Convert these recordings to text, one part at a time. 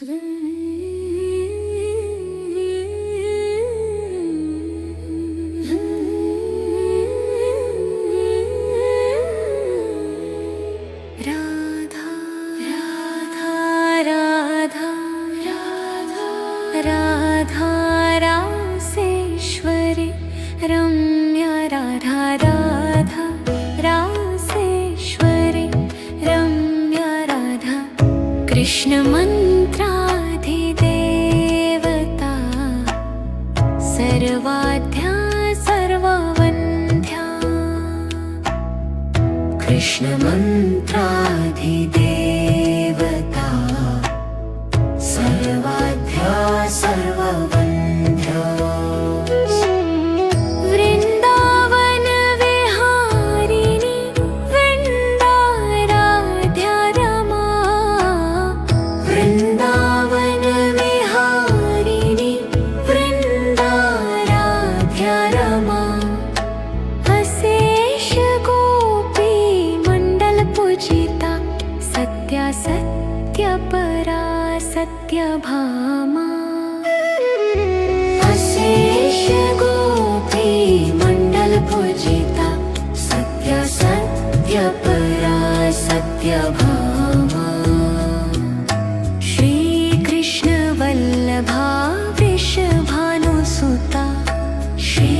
राधा राधा राधा राधा रासेश्वरी रम्या राधा राधा रासेश्वरी रम्या राधा कृष्ण मंत्राधिदेवता सर्वाद्या सर्ववन्ध्या कृष्ण मंत्राधिदेवता सर्वाद्या सर्ववन्ध्या वृन्दावन विहारिणी वृन्दाराध्या रमा वृन्दावन विहारिणी वृन्दाराध्या रमा अशेष गोपी मंडल पूजिता सत्या सत्यपरा सत्यभामा अशेष गोपी मंडल पूजिता सत्या सत्यपरा सत्यभामा श्री कृष्ण वल्लभा वृषभानुसुता श्री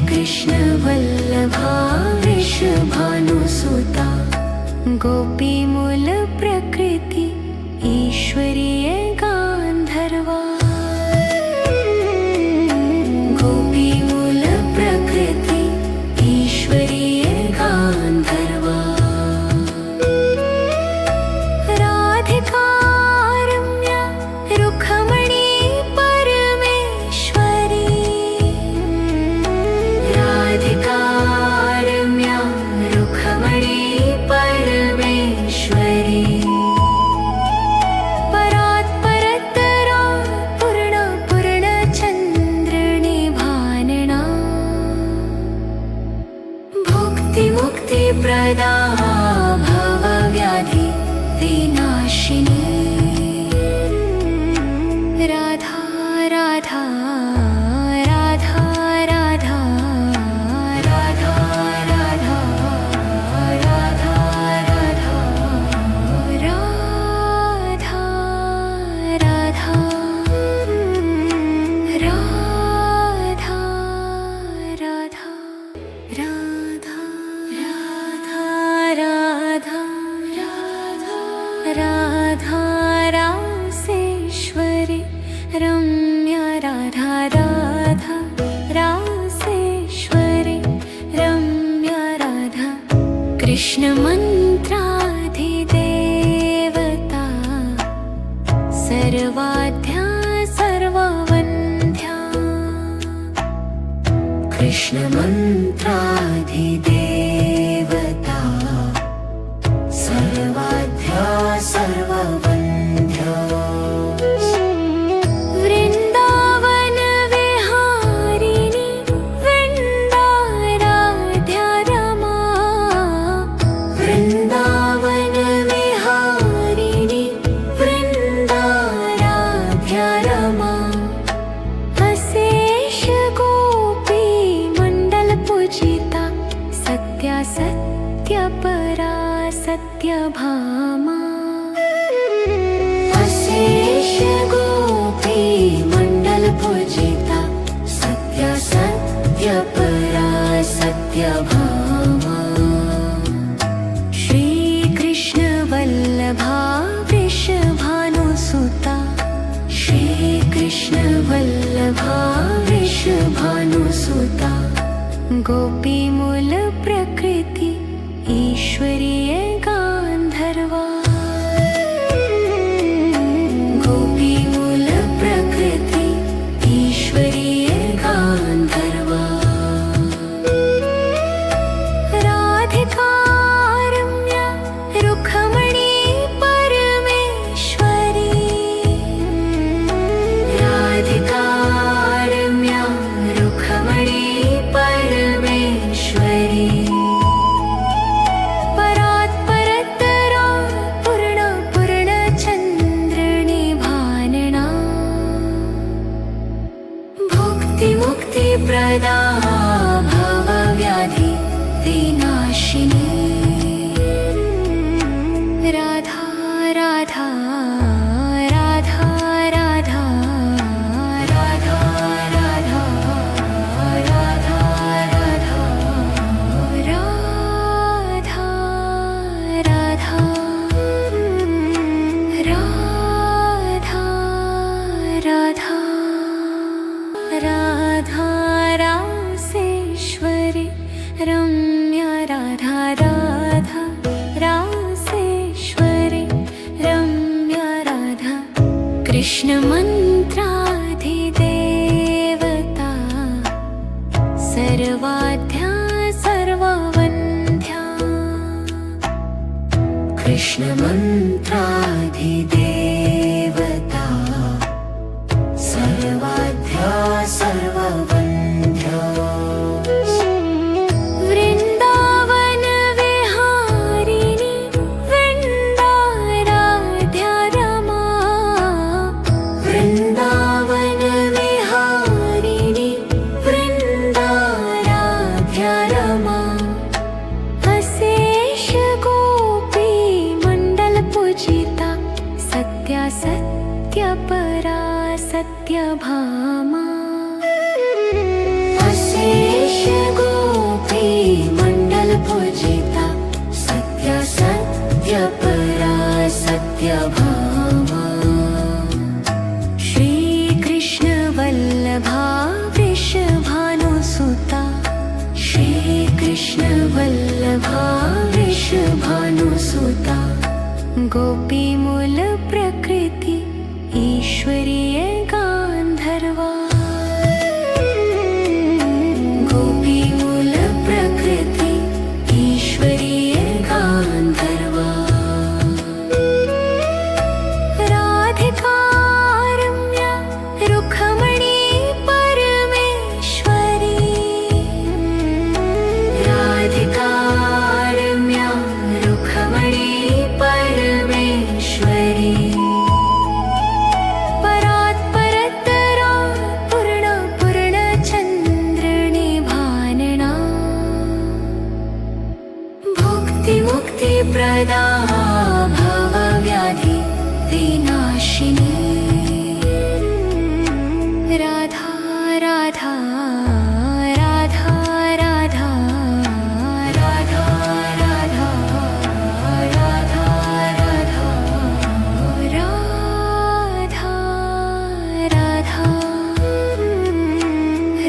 कृष्ण वल्लभा वृषभानुसुता गोपी मूल प्रकृति ईश्वरीय गांधर्वा गोपी मूल प्रकृति ईश्वरीय गांधर्वा राधिका रम्या रुक्मणी परमेश्वरी राधिका रम्या रुक्मणी परमेश्वरी परात्परतरा पूर्ण पूर्णचन्द्रने भानना भुक्ति मुक्ति प्रदा भवव्याधि विनाशिनी राधा राधा राधा राधा राधा राधा राधा राधा राधा राधा राधा राधा राधा राधा राधा रासेश्वरी रम्या राधा राधा रासेश्वरी रम्या राधा कृष्ण मंत्राधिदेवता सर्वाद्या सर्ववन्ध्या कृष्ण मंत्राधिदेवता सर्वाद्या सर्ववन्ध्या वृन्दावन विहारिणी वृन्दाराध्या रमा वृन्दावन विहारिणी वृन्दाराध्या रमा अशेष गोपी मंडल पूजिता मुक्तिप्रदा भवव्याधि विनाशिनी राधा राधा राधा राधा राधा राधा राधा राधा राधा राधा राधा राधा रासेश्वरी रम्या राधा राधा रासेश्वरी रम्या राधा कृष्ण मंत्राधिदेवता सर्वाद्या सर्ववन्ध्या कृष्ण मंत्राधिदेवता सर्वाद्या सर्ववन्ध्या वृन्दावन विहारिणी वृन्दाराध्या रमा वृन्दावन विहारिणी वृन्दाराध्या रमा अशेष गोपी मण्डल पूजिता सत्या सत्यपरा सत्यभामा अशेष गोपी मण्डल पूजिता सत्या सत्यपरा सत्यभामा श्रीकृष्ण वल्लभा वृषभानुसुता श्रीकृष्ण वल्लभा वृषभानुसुता गोपीमूल प्रकृति ईश्वरीय गान्धर्वा गोपीमूल प्रकृति ईश्वरीय गान्धर्वा राधिका रम्या रुक्मणी परमेश्वरी राधिका रम्या रुक्मणी परमेश्वरी मुक्तिप्रदा भवव्याधि विनाशिनी राधा राधा राधा राधा राधा राधा राधा राधा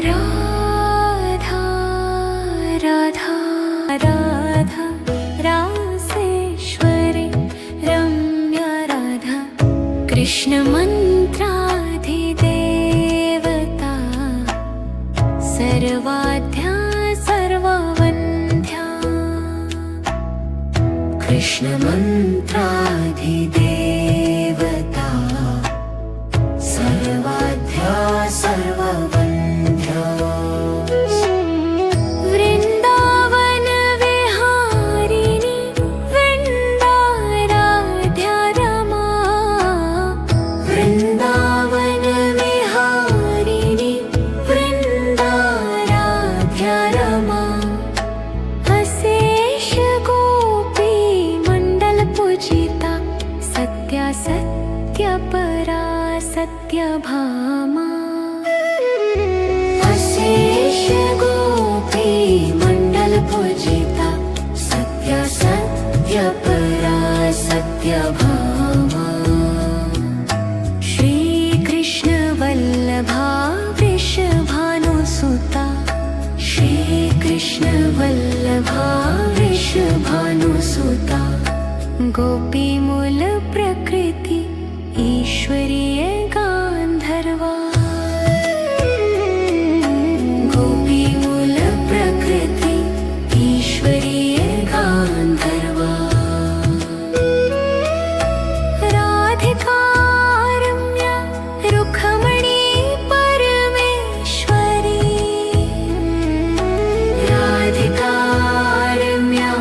राधा राधा राधा रासेश्वरी रम्या राधा कृष्ण मंत्राधिदेवता सर्वाद्या सर्ववन्ध्या कृष्ण मंत्राधिदेवता सर्वाद्या सर्ववन्ध्या सत्यपरा सत्यभामा अशेष गोपी मण्डल पूजिता सत्या सत्यपरा सत्यभामा श्रीकृष्ण वल्लभा वृषभानुसुता श्रीकृष्ण वल्लभा वृषभानुसुता गोपीमूल प्रकृति ईश्वरीय गान्धर्वा गोपीमूल प्रकृति ईश्वरीय गान्धर्वा राधिका रम्या रुक्मणी परमेश्वरी राधिका रम्या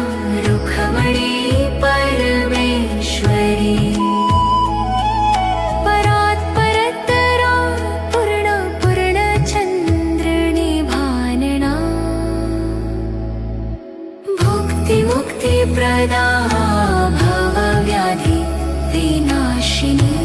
रुक्मणी परमेश्वरी सदा भवव्याधि विनाशिनी।